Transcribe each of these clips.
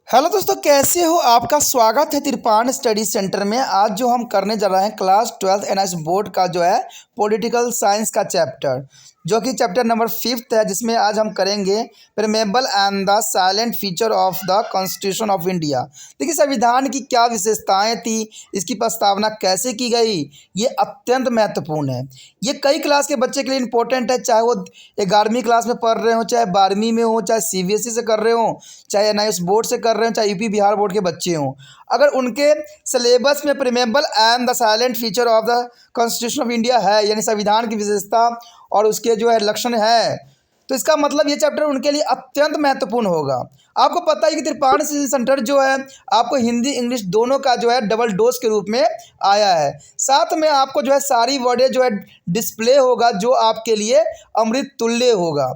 Hello दोस्तों, कैसे हो? आपका स्वागत है तिरपान स्टडी सेंटर में। आज जो हम करने जा रहे हैं क्लास 12th एनआईएस बोर्ड का जो है पॉलिटिकल साइंस का चैप्टर, जो कि चैप्टर नंबर 5th है, जिसमें आज हम करेंगे preamble and the salient feature of the constitution of India. देखिए, संविधान की क्या विशेषताएं थी, इसकी प्रस्तावना कैसे की गई, ये अत्यंत महत्वपूर्ण है। ये कई क्लास के बच्चे के लिए इंपॉर्टेंट है, चाहे वो 11वीं क्लास में पढ़ रहे हो, चाहे 12वीं में हो, चाहे सीबीएसई से कर रहे हो, चाहे एनआईएस बोर्ड से कर रहे हो, चाहे यूपी बिहार बोर्ड के बच्चे हों। अगर उनके सिलेबस में preamble and the salient feature of the constitution of India है, यानी संविधान की विशेषता और उसके जो है लक्षण है, तो इसका मतलब ये चैप्टर उनके लिए अत्यंत महत्वपूर्ण होगा। आपको पता है कि तिरपान सेंटर जो है आपको हिंदी इंग्लिश दोनों का जो है डबल डोज के रूप में आया है। साथ में आपको जो है सारी वर्डें जो है डिस्प्ले होगा, जो आपके लिए अमृत तुल्य होगा।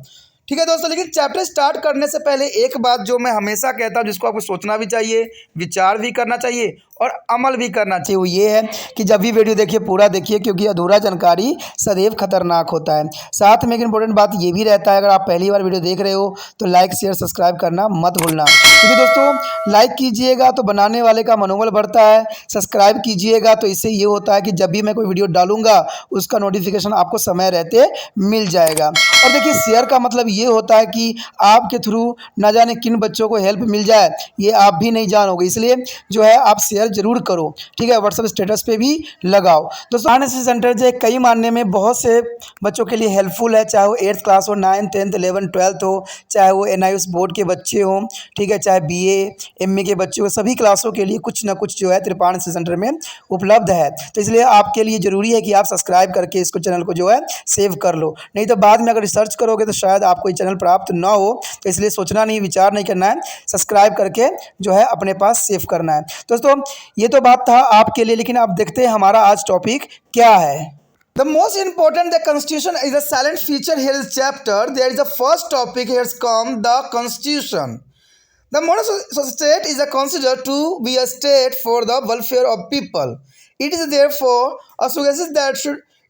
ठीक है दोस्तों, लेकिन चैप्टर स्टार्ट करने से पहले एक बात जो मैं हमेशा कहता हूँ, जिसको आपको सोचना भी चाहिए, विचार भी करना चाहिए और अमल भी करना चाहिए, वो ये है कि जब भी वीडियो देखिए पूरा देखिए, क्योंकि अधूरा जानकारी सदैव खतरनाक होता है। साथ में एक इंपॉर्टेंट बात ये भी रहता है, अगर आप पहली बार वीडियो देख रहे हो तो लाइक शेयर सब्सक्राइब करना मत भूलना, क्योंकि दोस्तों लाइक कीजिएगा तो बनाने वाले का मनोबल बढ़ता है, सब्सक्राइब कीजिएगा तो इससे ये होता है कि जब भी मैं कोई वीडियो डालूंगा उसका नोटिफिकेशन आपको समय रहते मिल जाएगा। और देखिए, शेयर का मतलब ये होता है कि आपके थ्रू न जाने किन बच्चों को हेल्प मिल जाए, ये आप भी नहीं जानोगे, इसलिए जो है आप शेयर जरूर करो। ठीक है, व्हाट्सएप स्टेटस पे भी लगाओ। दोस्तों, एनआईएस सेंटर जो है कई मानने में बहुत से बच्चों के लिए हेल्पफुल है, चाहे वो 8th क्लास हो, 9th 10th 11th 12th हो, चाहे वो एनआईएस बोर्ड के बच्चे हों, ठीक है, चाहे बीए एमए के बच्चे हो, सभी क्लासों के लिए कुछ ना कुछ जो है तिरपान सेंटर में उपलब्ध है। तो इसलिए आपके लिए ज़रूरी है कि आप सब्सक्राइब करके इसको चैनल को जो है सेव कर लो, नहीं तो बाद में अगर रिसर्च करोगे तो शायद आपको ये चैनल प्राप्त ना हो। तो इसलिए सोचना नहीं, विचार नहीं करना है, सब्सक्राइब करके जो है अपने पास सेव करना है। दोस्तों, ये तो बात था आपके लिए, लेकिन अब देखते हैं हमारा आज टॉपिक क्या है। The most important the constitution is a silent feature here is chapter. There is the first topic here is come the constitution. The modern state is considered to be a state for the welfare of people. It is therefore a suggestion that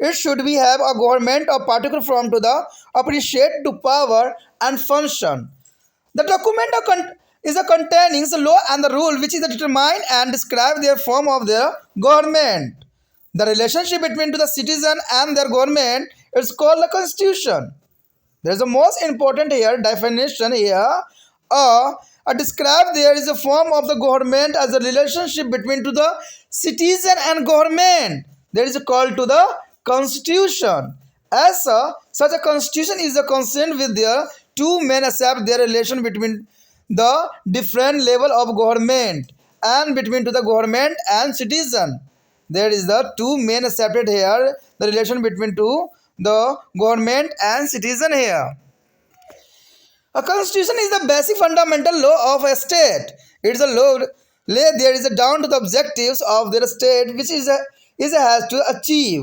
it should be have a government of particular form to the appreciate to power and function. The document is a containing the law and the rule which is determine and describe their form of their government. The relationship between to the citizen and their government is called the constitution. There is the most important here definition here. Describe there is a form of the government as a relationship between to the citizen and government. That is called to the constitution. As such a constitution is a consent with their two men accept their relation between the different level of government and between to the government and citizen. There is the two main accepted here, the relation between to the government and citizen here. A constitution is the basic fundamental law of a state. It is a law there is a down to the objectives of their state which is has to achieve.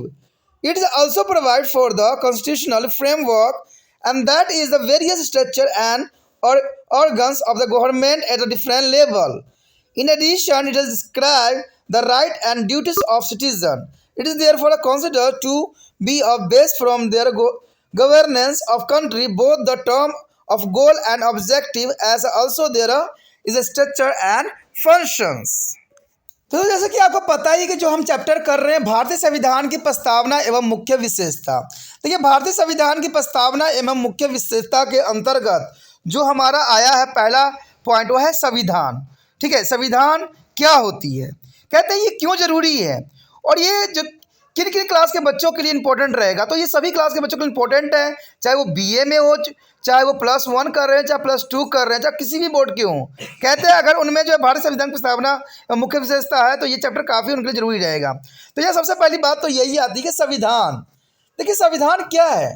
It is also provide for the constitutional framework, and that is the various structure and organs of the government at a different level. In addition, it has described the right and duties of citizens. It is therefore considered to be of best from their governance of country, both the term of goal and objective, as also there is a structure and functions. तो जैसे कि आपको पता ही कि जो हम chapter कर रहे हैं भारतीय संविधान की प्रस्तावना एवं मुख्य विशेषता। देखिए, भारतीय संविधान की प्रस्तावना एवं मुख्य विशेषता के अंतर्गत जो हमारा आया है पहला पॉइंट, वो है संविधान। ठीक है, संविधान क्या होती है, कहते हैं ये क्यों जरूरी है, और ये जो किन किन क्लास के बच्चों के लिए इंपॉर्टेंट रहेगा। तो ये सभी क्लास के बच्चों के लिए इंपॉर्टेंट है, चाहे वो बीए में हो, चाहे वो +1 कर रहे हैं, चाहे +2 कर रहे हैं, चाहे किसी भी बोर्ड के हों। कहते हैं अगर उनमें जो है भारतीय संविधान प्रस्तावना मुख्य विशेषता है तो ये चैप्टर काफ़ी उनके लिए जरूरी रहेगा। तो यह सबसे पहली बात तो यही आती है कि संविधान। देखिए, संविधान क्या है?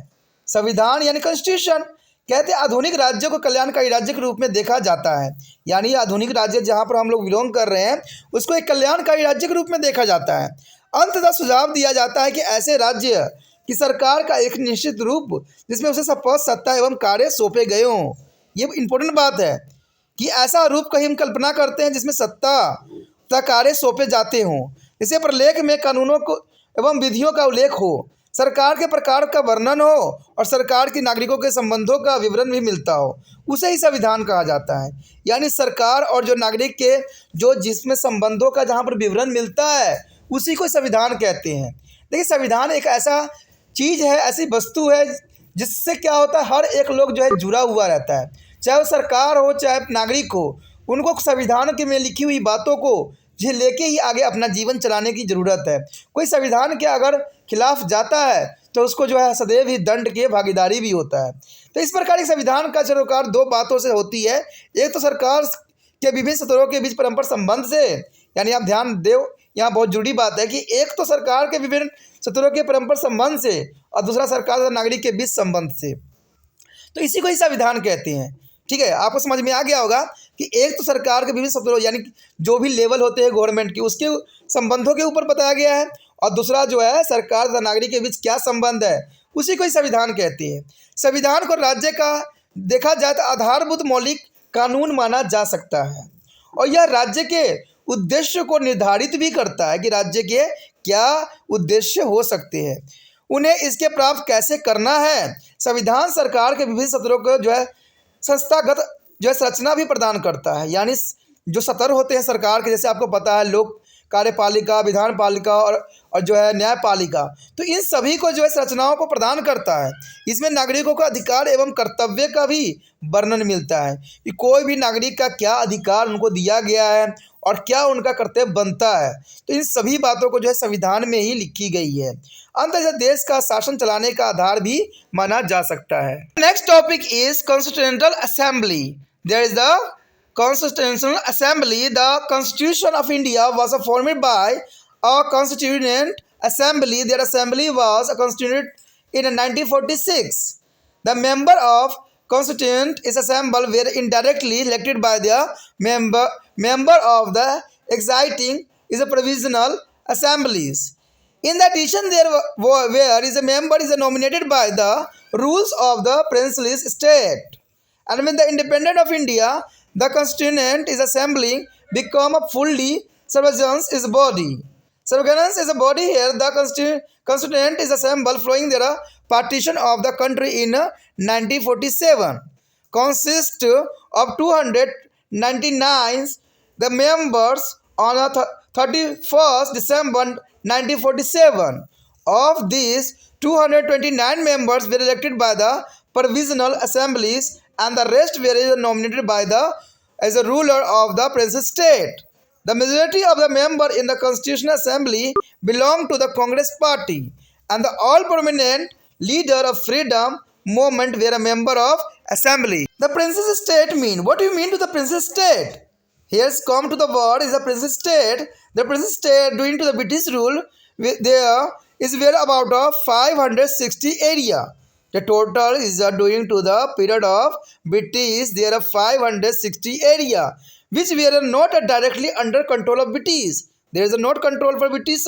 संविधान यानी कॉन्स्टिट्यूशन। कहते हैं आधुनिक राज्यों को कल्याणकारी राज्य के रूप में देखा जाता है, यानी आधुनिक राज्य जहाँ पर हम लोग बिलोंग कर रहे हैं उसको एक कल्याणकारी राज्य के रूप में देखा जाता है। अंततः सुझाव दिया जाता है कि ऐसे राज्य की सरकार का एक निश्चित रूप जिसमें उसे सब पद सत्ता एवं कार्य सौंपे गए हों। ये इंपॉर्टेंट बात है कि ऐसा रूप कहीं हम कल्पना करते हैं जिसमें सत्ता तथा कार्य सौंपे जाते हों, इसे प्रलेख में कानूनों को एवं विधियों का उल्लेख हो, सरकार के प्रकार का वर्णन हो और सरकार की नागरिकों के संबंधों का विवरण भी मिलता हो, उसे ही संविधान कहा जाता है। यानी सरकार और जो नागरिक के जो जिसमें संबंधों का जहाँ पर विवरण मिलता है उसी को संविधान कहते हैं। देखिए, संविधान एक ऐसा चीज़ है, ऐसी वस्तु है जिससे क्या होता है, हर एक लोग जो है जुड़ा हुआ रहता है, चाहे वो सरकार हो चाहे नागरिक हो। उनको संविधान के में लिखी हुई बातों को ये लेके ही आगे अपना जीवन चलाने की ज़रूरत है। कोई संविधान के अगर खिलाफ जाता है तो उसको जो है सदैव ही दंड के भागीदारी भी होता है। तो इस प्रकार एक संविधान का सरोकार दो बातों से होती है। एक तो सरकार के विभिन्न स्तरों के बीच परस्पर संबंध से, यानी आप ध्यान दो, यहाँ बहुत जरूरी बात है कि एक तो सरकार के विभिन्न स्तरों के परस्पर संबंध से और दूसरा सरकार और नागरिक के बीच संबंध से, तो इसी को ही संविधान कहते हैं। ठीक है, आपको समझ में आ गया होगा कि एक तो सरकार के विभिन्न स्तरों यानी जो भी लेवल होते हैं गवर्नमेंट के, उसके संबंधों के ऊपर बताया गया है, और दूसरा जो है सरकार तथा नागरिक के बीच क्या संबंध है, उसी को ही संविधान कहते हैं। संविधान को राज्य का देखा जाए तो आधारभूत मौलिक कानून माना जा सकता है, और यह राज्य के उद्देश्य को निर्धारित भी करता है कि राज्य के क्या उद्देश्य हो सकते हैं, उन्हें इसके प्राप्त कैसे करना है। संविधान सरकार के विभिन्न स्तरों को जो है संस्थागत जो है संरचना भी प्रदान करता है। यानी जो सतर होते हैं सरकार के, जैसे आपको पता है लोक कार्यपालिका, विधान पालिका और जो है न्यायपालिका, तो इन सभी को जो है संरचनाओं को प्रदान करता है। इसमें नागरिकों का अधिकार एवं कर्तव्य का भी वर्णन मिलता है कि कोई भी नागरिक का क्या अधिकार उनको दिया गया है और क्या उनका कर्तव्य बनता है। तो इन सभी बातों को जो है संविधान में ही लिखी गई है। अंततः देश का शासन चलाने का आधार भी माना जा सकता है। Next topic is constitutional assembly. There is the Constitutional Assembly. The Constitution of India was formed by a Constituent Assembly. Their assembly was constituted in 1946. The member of Constituent is assembled were indirectly elected by the member of the exciting is a provisional assemblies. In addition, where is a member is nominated by the rules of the princely state. And when the independence of India, the constituent is assembling become a fully subordinate is body. Subordinate is a body here. The constituent is assembled following their partition of the country in 1947. Consists of 299 the members on 31st December 1947. Of these, 229 members were elected by the provisional assemblies, and the rest were nominated by the as a ruler of the present state. The majority of the members in the Constitutional Assembly belong to the Congress Party, and the all prominent leader of freedom movement were a member of Assembly. The princess state mean. What do you mean to the princess state? Here's come to the word is the princess state. The princess state during to the British rule there is where about of 560 area. The total is during to the period of British there are 560 area which were not directly under control of British. There is a not control for British,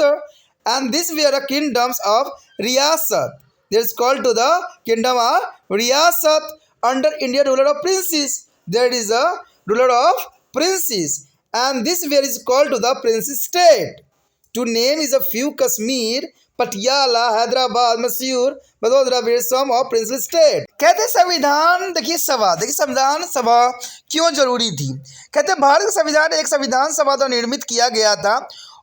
and these were kingdoms of Riyasat. There is called to the kingdom of Riyasat under India ruler of princes. There is a ruler of princes, and this where is called to the princess state. To name is a few Kashmir, Patiala, Hyderabad, Mysore, Baroda were some of princely state. कहते हैं संविधान, देखिए संविधान सभा क्यों जरूरी थी। कहते हैं भारत का संविधान एक संविधान सभा द्वारा निर्मित किया गया था,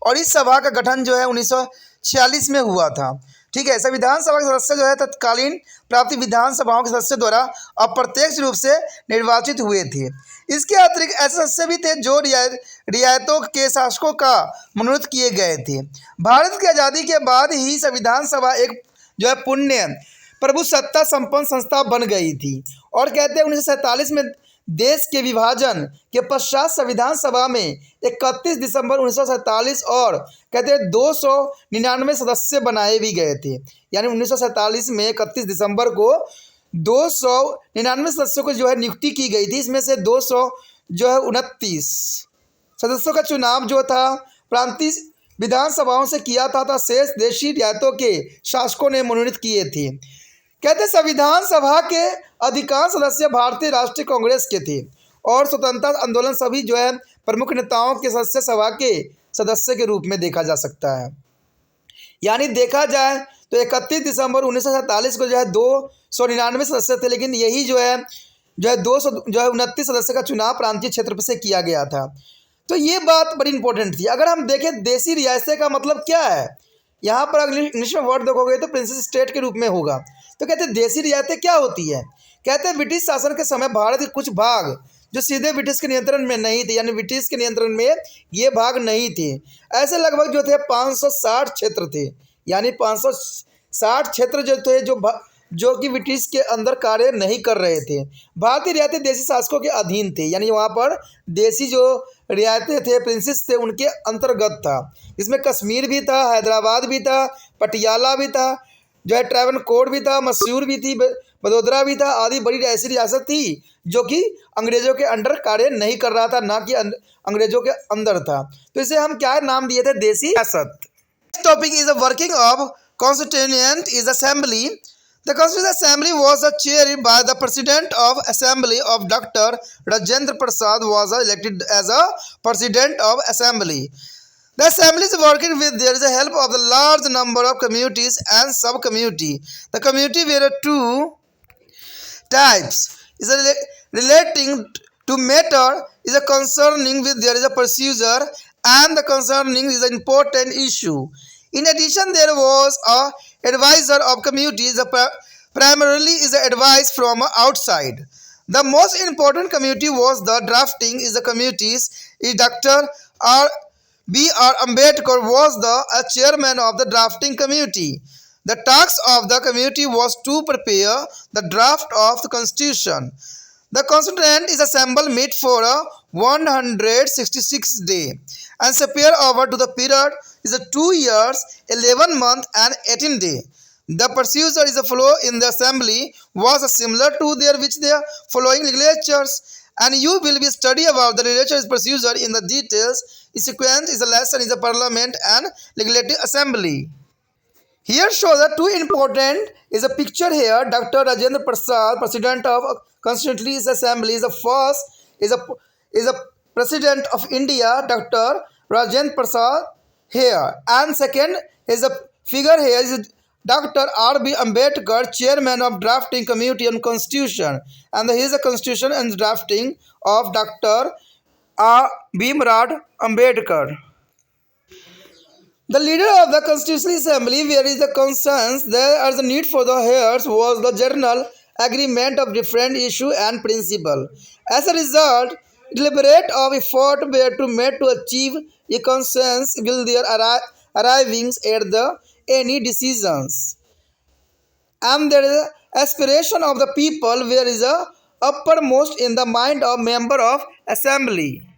और इस सभा का गठन जो है 1946 में हुआ था। ठीक है, संविधान सभा के सदस्य जो है तत्कालीन प्राप्त विधानसभाओं के सदस्यों द्वारा अप्रत्यक्ष रूप से निर्वाचित हुए थे। इसके अतिरिक्त ऐसे सदस्य भी थे जो रियायतों के शासकों का मनोनीत किए गए थे। भारत की आज़ादी के बाद ही संविधान सभा एक जो है पुण्य प्रभुसत्ता संपन्न संस्था बन गई थी, और कहते हैं 1947 में देश के विभाजन के पश्चात संविधान सभा में 31 दिसंबर 1947 और कहते हैं 299 सदस्य बनाए भी गए थे। यानी 1947 में 31 दिसंबर को 299 सदस्यों को जो है नियुक्ति की गई थी। इसमें से 229 सदस्यों का चुनाव जो था प्रांतीय विधानसभाओं से किया था शेष देशी रियायतों के शासकों ने मनोनीत किए थे। कहते संविधान सभा के अधिकांश सदस्य भारतीय राष्ट्रीय कांग्रेस के थे, और स्वतंत्रता आंदोलन सभी जो है प्रमुख नेताओं के सदस्य सभा के सदस्य के रूप में देखा जा सकता है। यानी देखा जाए तो 31 दिसंबर 1947 को जो है 299 सदस्य थे, लेकिन यही जो है 29 सदस्य का चुनाव प्रांतीय क्षेत्र से किया गया था। तो ये बात बड़ी इंपॉर्टेंट थी। अगर हम देखें देसी रियासतें का मतलब क्या है, यहाँ पर अगर इंग्लिश में वर्ड देखोगे तो प्रिंसेस स्टेट के रूप में होगा। तो कहते हैं देसी रियासतें क्या होती है, कहते हैं ब्रिटिश शासन के समय भारत के कुछ भाग जो सीधे ब्रिटिश के नियंत्रण में नहीं थे, यानी ब्रिटिश के नियंत्रण में ये भाग नहीं थे। ऐसे लगभग जो थे 560 क्षेत्र थे, यानी 560 क्षेत्र जो थे जो कि ब्रिटिश के अंदर कार्य नहीं कर रहे थे। भारतीय रियासतें देसी शासकों के अधीन थे, यानी वहाँ पर देसी जो रियासतें थे, प्रिंसेस थे, उनके अंतर्गत था। इसमें कश्मीर भी था, हैदराबाद भी था, पटियाला भी था, जो है ट्रावनकोर भी था, मैसूर भी थी, बड़ोदरा भी था, आदि बड़ी ऐसी रियासत थी जो कि अंग्रेजों के अंडर कार्य नहीं कर रहा था, ना कि अंग्रेजों के अंदर था। तो इसे हम क्या नाम दिए थे, देसी रियासत। Topic is the working of constituent is assembly. The Constitutional Assembly was chaired by the President of Assembly of Dr. Rajendra Prasad was elected as a President of Assembly. The Assembly is working with there is a help of the large number of committees and sub-committee. The committee were two types. Is a relating to matter is a concerning with there is a procedure and the concerning is an important issue. In addition, there was a advisor of committees. Primarily is the advice from outside. The most important committee was the drafting is the committees. Dr. B.R. Ambedkar was the chairman of the drafting committee. The task of the committee was to prepare the draft of the constitution. The Constituent is assembled meet for a 166 day and spare over to the period is a 2 years, 11 months and 18 days. The procedure is a flow in the assembly was similar to their which they are following legislatures, and you will be study about the legislature procedure in the details. Its sequence is a lesson is a parliament and legislative assembly. Here show the two important is a picture here. Dr. Rajendra Prasad, President of Constituent Assembly, is the first is a President of India, Dr. Rajendra Prasad here, and second is a figure here is Dr. R.B. Ambedkar, Chairman of Drafting Committee on Constitution, and here is a Constitution and Drafting of Dr. R. Bhimrao Ambedkar. The leader of the Constitutional Assembly, where is the concerns there is the need for the heirs, was the general agreement of different issue and principle. As a result, deliberate of effort were to made to achieve a consensus will their arrivings at the any decisions. And there is aspiration of the people where is a uppermost in the mind of member of assembly.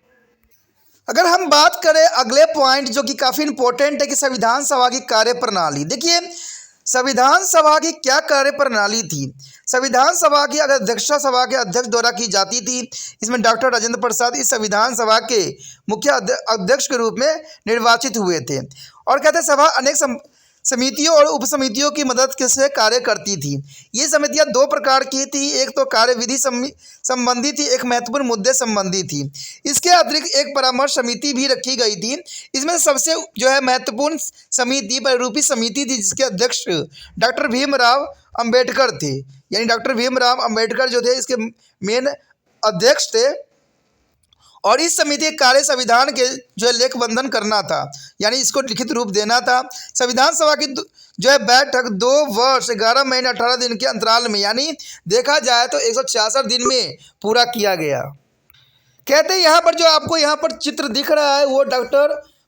अगर हम बात करें अगले point जो कि काफ़ी important है कि संविधान सभा की कार्य प्रणाली। देखिए संविधान सभा की क्या कार्य प्रणाली थी। संविधान सभा की अगर अध्यक्षता सभा के अध्यक्ष द्वारा की जाती थी। इसमें डॉक्टर राजेंद्र प्रसाद इस संविधान सभा के मुख्य अध्यक्ष के रूप में निर्वाचित हुए थे। और कहते हैं सभा अनेक समितियों और उपसमितियों की मदद से कार्य करती थी। ये समितियां दो प्रकार की थी, एक तो कार्यविधि संबंधी थी, एक महत्वपूर्ण मुद्दे संबंधी थी। इसके अतिरिक्त एक परामर्श समिति भी रखी गई थी। इसमें सबसे जो है महत्वपूर्ण समिति बहुरूपी समिति थी जिसके अध्यक्ष डॉक्टर भीमराव अंबेडकर थे, यानी डॉक्टर भीमराव अंबेडकर जो थे इसके मेन अध्यक्ष थे। और इस समिति के कार्य संविधान के जो है लेखबंधन करना था, यानी इसको लिखित रूप देना था। संविधान सभा की जो है बैठक 2 वर्ष 11 महीने 18 दिन के अंतराल में, यानी देखा जाए तो 166 दिन में पूरा किया गया। कहते हैं यहाँ पर जो आपको यहाँ पर चित्र दिख रहा है वो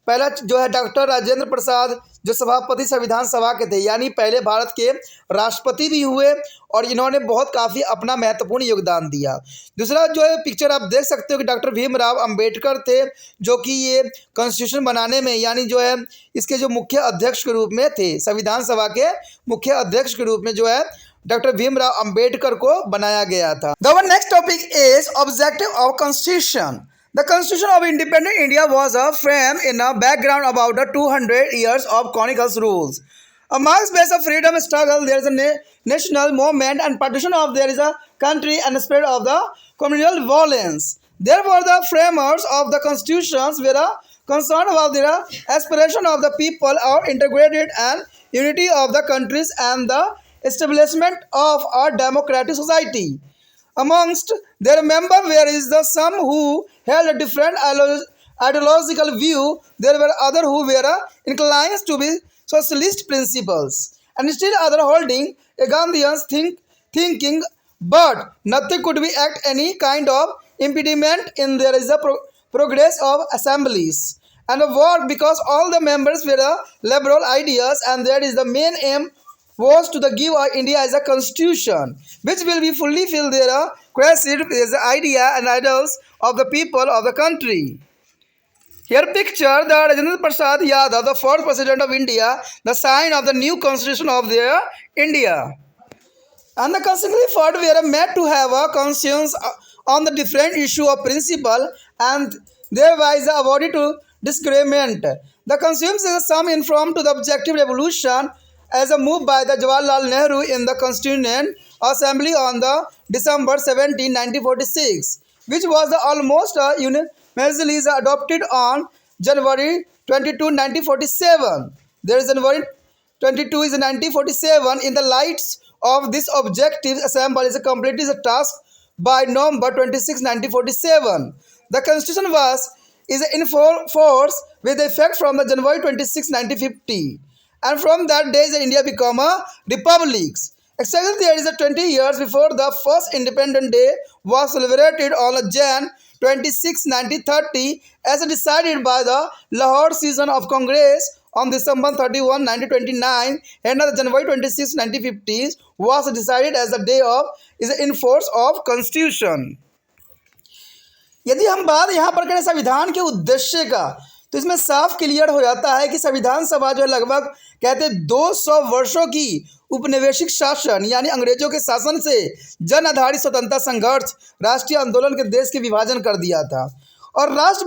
पहला जो है डॉक्टर राजेंद्र प्रसाद जो सभापति संविधान सभा के थे, यानी पहले भारत के राष्ट्रपति भी हुए और इन्होंने बहुत काफ़ी अपना महत्वपूर्ण योगदान दिया। दूसरा जो है पिक्चर आप देख सकते हो कि डॉक्टर भीमराव अंबेडकर थे जो कि ये कॉन्स्टिट्यूशन बनाने में, यानी जो है इसके जो मुख्य अध्यक्ष के रूप में थे, संविधान सभा के मुख्य अध्यक्ष के रूप में जो है डॉक्टर भीमराव अंबेडकर को बनाया गया था। The next topic is objective of constitution. The Constitution of Independent India was a frame in a background about the 200 years of conical rules. Amongst base of freedom struggle, there is a national movement and partition of there is a country and spread of the communal violence. Therefore, the framers of the constitutions were concerned about the aspiration of the people are integrated and unity of the countries and the establishment of a democratic society. Amongst their members there is the some who held a different ideological view. There were others who were inclined to be socialist principles, and still other holding a Gandhian thinking. But nothing could be act any kind of impediment in there is the progress of assemblies and the work because all the members were liberal ideas, and that is the main aim was to the give India as a constitution which will be fully fill their crisis is the idea and ideals of the people of the country. Here picture the Rajendra Prasad Yadav, the fourth president of India, the sign of the new constitution of their India. And the consequently thought we are made to have a conscience on the different issue of principle and thereby the avoid to disagreement. The conscience is a sum informed to the objective revolution as a move by the Jawaharlal Nehru in the Constituent Assembly on the December 17, 1946, which was the almost unanimously adopted on January 22, 1947. There is January 22 is 1947. In the lights of this objective, assembly is completed a task by November 26, 1947. The constitution is in force with effect from the January 26, 1950, and from that day India became a republic. Exactly there is 20 years before the first independent day was celebrated on Jan 26, 1930, as decided by the Lahore session of Congress on December 31, 1929, and the January 26, 1950 was decided as the day of is in force of Constitution. यदि हम बात यहाँ पर करें संविधान के उद्देश्य का, तो इसमें साफ क्लियर हो जाता है कि संविधान सभा जो है लगभग कहते 200 वर्षों की उपनिवेशिक शासन यानी अंग्रेजों के शासन से जन आधारित स्वतंत्रता संघर्ष राष्ट्रीय आंदोलन के देश के विभाजन कर दिया था, और राष्ट्र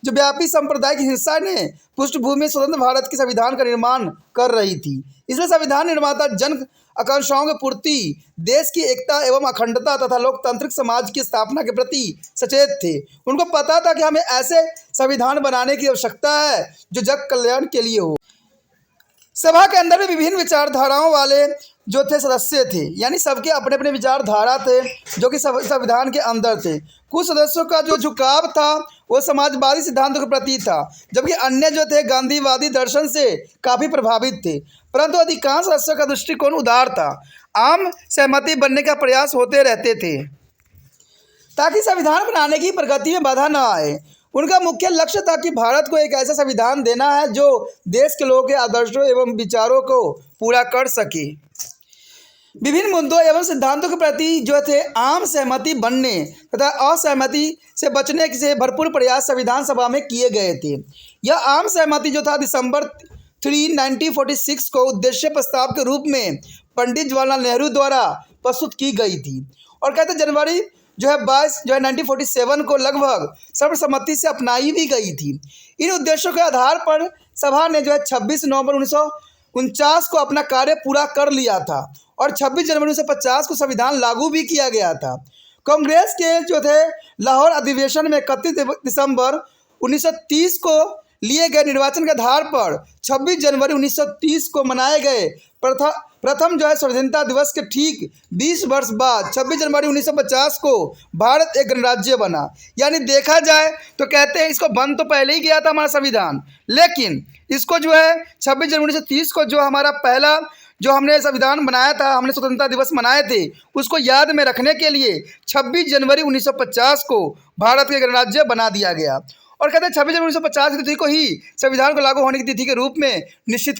व्यापी सांप्रदायिक हिंसा ने पृष्ठभूमि स्वतंत्र भारत के संविधान का निर्माण कर रही थी। इसलिए संविधान निर्माता जन आकांक्षाओं की पूर्ति, देश की एकता एवं अखंडता तथा लोकतांत्रिक समाज की स्थापना के प्रति सचेत थे। उनको पता था कि हमें ऐसे संविधान बनाने की आवश्यकता है जो जग कल्याण के लिए हो। सभा के अंदर भी विभिन्न विचारधाराओं वाले जो थे सदस्य थे, यानी सबके अपने अपने विचारधारा थे जो कि संविधान के अंदर थे। कुछ सदस्यों का जो झुकाव था वो समाजवादी सिद्धांतों के प्रति था, जबकि अन्य जो थे गांधीवादी दर्शन से काफ़ी प्रभावित थे, परंतु अधिकांश सदस्यों का दृष्टिकोण उदार था। आम सहमति बनने का प्रयास होते रहते थे ताकि संविधान बनाने की प्रगति में बाधा न आए। उनका मुख्य लक्ष्य था कि भारत को एक ऐसा संविधान देना है जो देश के लोगों के आदर्शों एवं विचारों को पूरा कर सके। विभिन्न मुद्दों एवं सिद्धांतों के प्रति जो थे आम सहमति बनने तथा असहमति से बचने से भरपूर प्रयास संविधान सभा में किए गए थे। यह आम सहमति जो था दिसंबर 3, 1946 को उद्देश्य प्रस्ताव के रूप में पंडित जवाहरलाल नेहरू द्वारा प्रस्तुत की गई थी, और कहते जनवरी जो है 22 जो है 1947 को लगभग सर्वसम्मति से अपनाई भी गई थी। इन उद्देश्यों के आधार पर सभा ने जो है 26 नवंबर 1949 को अपना कार्य पूरा कर लिया था और 26 जनवरी 1950 को संविधान लागू भी किया गया था। कांग्रेस के जो थे लाहौर अधिवेशन में 31 दिसंबर 1930 को लिए गए निर्वाचन के आधार पर 26 जनवरी 1930 को मनाए गए प्रथम जो है स्वाधीनता दिवस के ठीक 20 वर्ष बाद 26 जनवरी 1950 को भारत एक गणराज्य बना। यानी देखा जाए तो कहते हैं इसको बन तो पहले ही गया था हमारा संविधान, लेकिन इसको जो है 26 जनवरी 1930 को जो हमारा पहला जो हमने संविधान बनाया था, हमने स्वतंत्रता दिवस मनाए थे, उसको याद में रखने के लिए 26 जनवरी 1950 को भारत के गणराज्य बना दिया गया। और कहते हैं 26 जनवरी 1950 की तिथि को ही संविधान को लागू होने की तिथि के रूप में निश्चित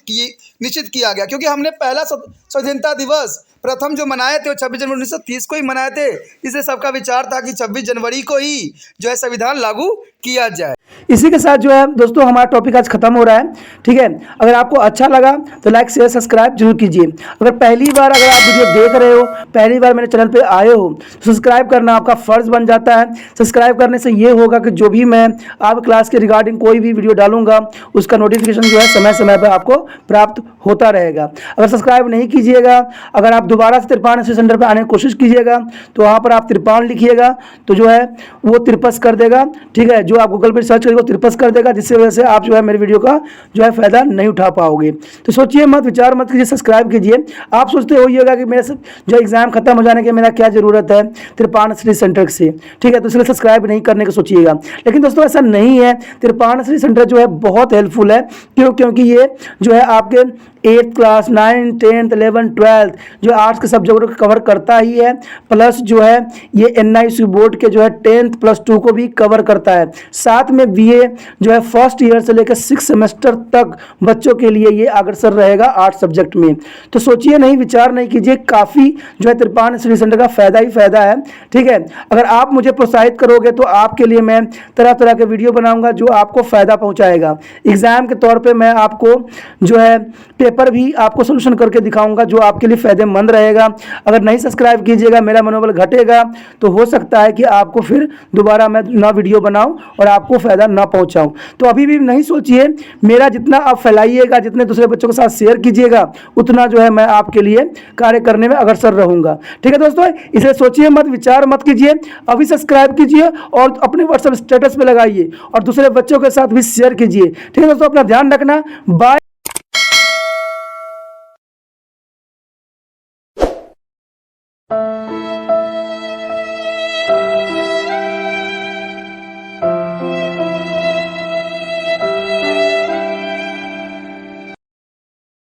किया गया, क्योंकि हमने पहला स्वाधीनता दिवस प्रथम जो मनाए थे वो 26 जनवरी 1930 को ही मनाए थे। इसलिए सबका विचार था कि 26 जनवरी को ही जो है संविधान लागू किया जाए। इसी के साथ जो है दोस्तों हमारा टॉपिक आज खत्म हो रहा है। ठीक है, अगर आपको अच्छा लगा तो लाइक शेयर सब्सक्राइब जरूर कीजिए। अगर आप वीडियो देख रहे हो, पहली बार मेरे चैनल पे आए हो, तो सब्सक्राइब करना आपका फ़र्ज़ बन जाता है। सब्सक्राइब करने से ये होगा कि जो भी मैं आप क्लास के रिगार्डिंग कोई भी वीडियो डालूंगा उसका नोटिफिकेशन जो है समय समय पर आपको प्राप्त होता रहेगा। अगर सब्सक्राइब नहीं कीजिए कीजिएगा। अगर आप दोबारा से 53 स्टडी सेंटर पर आने की कोशिश कीजिएगा तो वहाँ पर आप 53 लिखिएगा तो जो है वो 53 कर देगा, ठीक है। जो आप गूगल पर सर्च करेंगे वो 53 कर देगा, जिससे वजह से आप जो है मेरे वीडियो का जो है फ़ायदा नहीं उठा पाओगे। तो सोचिए मत, विचार मत कीजिए, सब्सक्राइब कीजिए। आप सोचते होइएगा कि मेरे जो एग्ज़ाम खत्म हो जाने के मेरा क्या ज़रूरत है 53 स्टडी सेंटर से, ठीक है, तो इसलिए सब्सक्राइब नहीं करने का सोचिएगा। लेकिन दोस्तों ऐसा नहीं है, 53 स्टडी सेंटर जो है बहुत हेल्पफुल है। क्योंकि ये जो है आपके 8th class 9th 10th 11th 12th जो आर्ट्स के सब्जेक्टों को कवर करता ही है, प्लस जो है ये NIC बोर्ड के जो है 10th +2 को भी कवर करता है। साथ में BA जो है फर्स्ट ईयर से लेकर 6 सेमेस्टर तक बच्चों के लिए ये अग्रसर रहेगा आर्ट्स सब्जेक्ट में। तो सोचिए नहीं, विचार नहीं कीजिए, काफ़ी जो है 53 स्टडी सेंटर का फ़ायदा ही फ़ायदा है, ठीक है। अगर आप मुझे प्रोत्साहित करोगे तो आपके लिए मैं तरह तरह के वीडियो बनाऊंगा जो आपको फ़ायदा पहुंचाएगा। एग्ज़ाम के तौर पे मैं आपको जो है पेपर भी आपको सोल्यूशन करके दिखाऊंगा जो आपके लिए फ़ायदेमंद रहेगा। अगर नहीं सब्सक्राइब कीजिएगा, मेरा मनोबल घटेगा, तो हो सकता है कि आपको फिर दोबारा मैं ना वीडियो बनाऊं और आपको फ़ायदा ना पहुंचाऊं। तो अभी भी नहीं सोचिए, मेरा जितना आप फैलाइएगा, जितने दूसरे बच्चों के साथ शेयर कीजिएगा, उतना जो है मैं आपके लिए कार्य करने में अग्रसर रहूँगा, ठीक है दोस्तों। इसलिए सोचिए मत, विचार मत कीजिए, अभी सब्सक्राइब कीजिए और अपने व्हाट्सएप स्टेटस पे लगाइए और दूसरे बच्चों के साथ भी शेयर कीजिए, ठीक है दोस्तों। अपना ध्यान रखना, बाय।